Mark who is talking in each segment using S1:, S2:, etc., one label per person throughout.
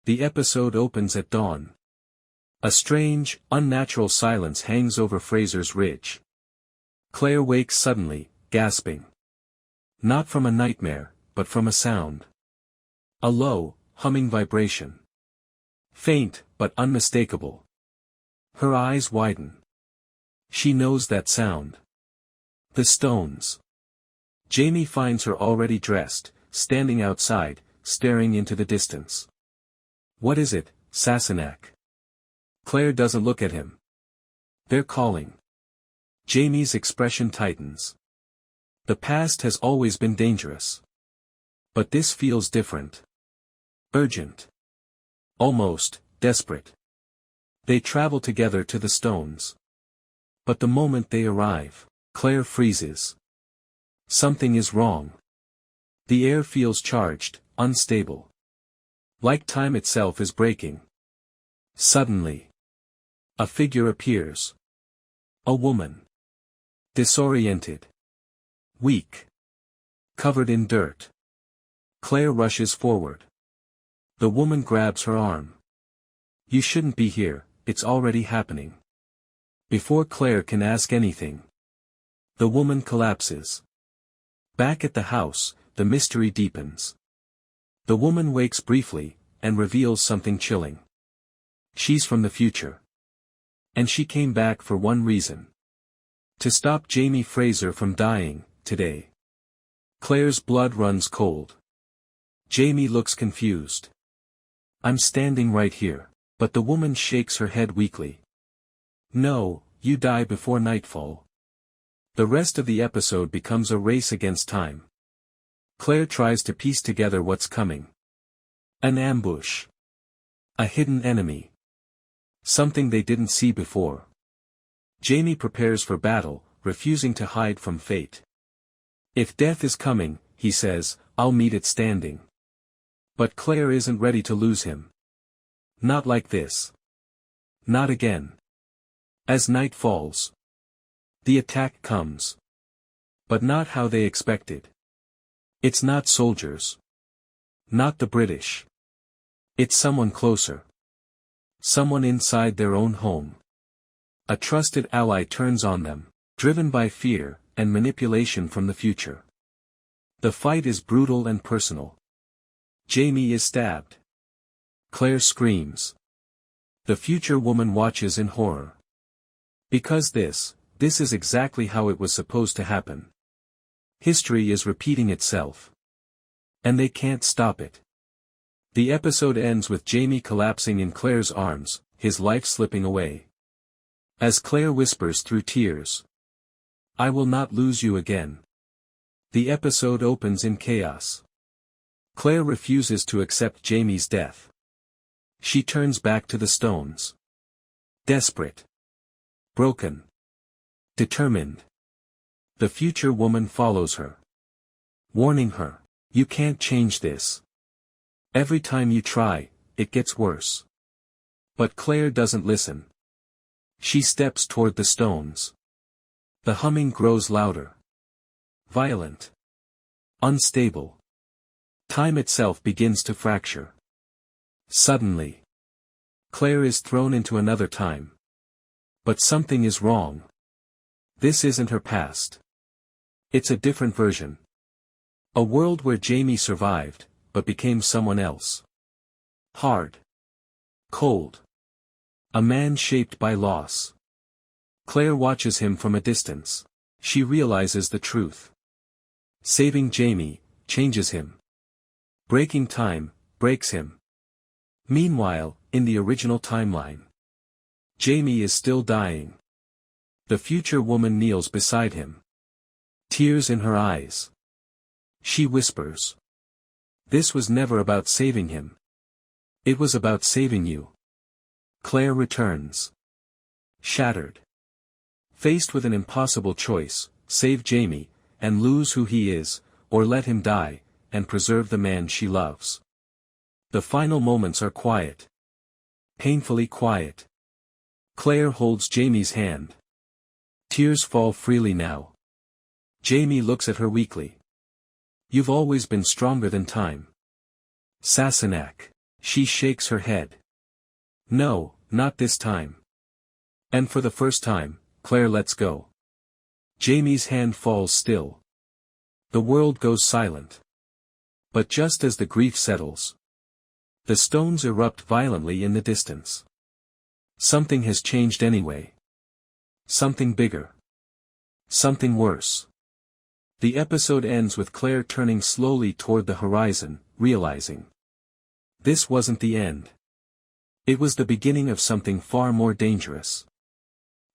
S1: The episode opens at dawn. A strange, unnatural silence hangs over Fraser's ridge. Claire wakes suddenly, gasping. Not from a nightmare, but from a sound. A low, humming vibration. Faint, but unmistakable. Her eyes widen. She knows that sound. The stones. Jamie finds her already dressed, standing outside, staring into the distance. What is it, Sassenach? Claire doesn't look at him. They're calling. Jamie's expression tightens. The past has always been dangerous. But this feels different. Urgent. Almost, desperate. They travel together to the stones. But the moment they arrive, Claire freezes. Something is wrong. The air feels charged, unstable. Like time itself is breaking. Suddenly. A figure appears. A woman. Disoriented. Weak. Covered in dirt. Claire rushes forward. The woman grabs her arm. You shouldn't be here, it's already happening. Before Claire can ask anything, the woman collapses. Back at the house, the mystery deepens. The woman wakes briefly, and reveals something chilling. She's from the future. And she came back for one reason. To stop Jamie Fraser from dying, today. Claire's blood runs cold. Jamie looks confused. I'm standing right here, but the woman shakes her head weakly. No, you die before nightfall. The rest of the episode becomes a race against time. Claire tries to piece together what's coming. An ambush. A hidden enemy. Something they didn't see before. Jamie prepares for battle, refusing to hide from fate. If death is coming, he says, I'll meet it standing. But Claire isn't ready to lose him. Not like this. Not again. As night falls. The attack comes. But not how they expected. It's not soldiers. Not the British. It's someone closer. Someone inside their own home. A trusted ally turns on them, driven by fear and manipulation from the future. The fight is brutal and personal. Jamie is stabbed. Claire screams. The future woman watches in horror. Because this is exactly how it was supposed to happen. History is repeating itself. And they can't stop it. The episode ends with Jamie collapsing in Claire's arms, his life slipping away. As Claire whispers through tears. I will not lose you again. The episode opens in chaos. Claire refuses to accept Jamie's death. She turns back to the stones. Desperate. Broken. Determined. The future woman follows her. Warning her, you can't change this. Every time you try, it gets worse. But Claire doesn't listen. She steps toward the stones. The humming grows louder. Violent. Unstable. Time itself begins to fracture. Suddenly. Claire is thrown into another time. But something is wrong. This isn't her past. It's a different version. A world where Jamie survived, but became someone else. Hard. Cold. A man shaped by loss. Claire watches him from a distance. She realizes the truth. Saving Jamie changes him. Breaking time breaks him. Meanwhile, in the original timeline, Jamie is still dying. The future woman kneels beside him. Tears in her eyes. She whispers. This was never about saving him. It was about saving you. Claire returns. Shattered. Faced with an impossible choice, save Jamie, and lose who he is, or let him die, and preserve the man she loves. The final moments are quiet. Painfully quiet. Claire holds Jamie's hand. Tears fall freely now. Jamie looks at her weakly. You've always been stronger than time. Sassenach, She shakes her head. No, not this time. And for the first time, Claire lets go. Jamie's hand falls still. The world goes silent. But just as the grief settles, the stones erupt violently in the distance. Something has changed anyway. Something bigger. Something worse. The episode ends with Claire turning slowly toward the horizon, realizing this wasn't the end. It was the beginning of something far more dangerous.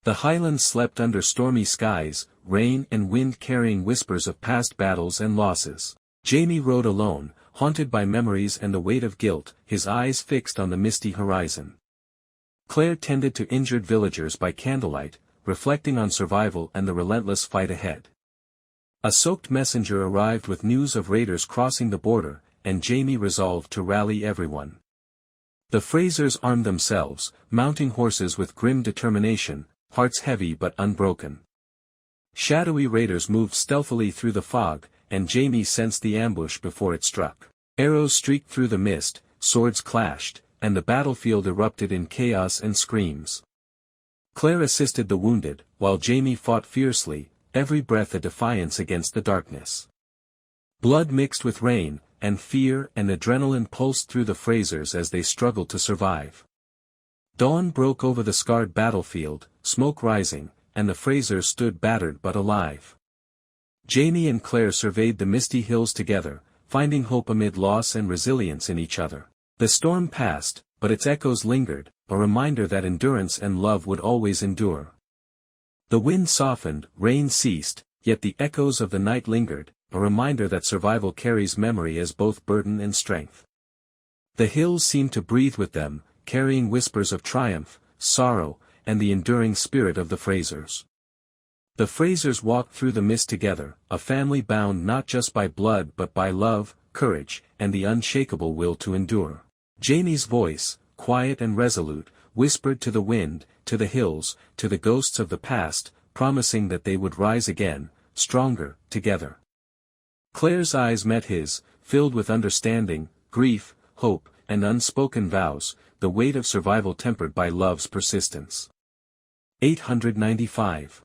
S1: The Highlands slept under stormy skies, rain and wind carrying whispers of past battles and losses. Jamie rode alone, haunted by memories and the weight of guilt, his eyes fixed on the misty horizon. Claire tended to injured villagers by candlelight, reflecting on survival and the relentless fight ahead. A soaked messenger arrived with news of raiders crossing the border, and Jamie resolved to rally everyone. The Frasers armed themselves, mounting horses with grim determination, hearts heavy but unbroken. Shadowy raiders moved stealthily through the fog, and Jamie sensed the ambush before it struck. Arrows streaked through the mist, swords clashed, and the battlefield erupted in chaos and screams. Claire assisted the wounded, while Jamie fought fiercely, every breath a defiance against the darkness. Blood mixed with rain, and fear and adrenaline pulsed through the Frasers as they struggled to survive. Dawn broke over the scarred battlefield, smoke rising, and the Frasers stood battered but alive. Jamie and Claire surveyed the misty hills together, finding hope amid loss and resilience in each other. The storm passed, but its echoes lingered, a reminder that endurance and love would always endure. The wind softened, rain ceased, yet the echoes of the night lingered, a reminder that survival carries memory as both burden and strength. The hills seemed to breathe with them, carrying whispers of triumph, sorrow, and the enduring spirit of the Frasers. The Frasers walked through the mist together, a family bound not just by blood but by love, courage, and the unshakable will to endure. Jamie's voice, quiet and resolute, whispered to the wind, to the hills, to the ghosts of the past, promising that they would rise again, stronger, together. Claire's eyes met his, filled with understanding, grief, hope, and unspoken vows, the weight of survival tempered by love's persistence. 895.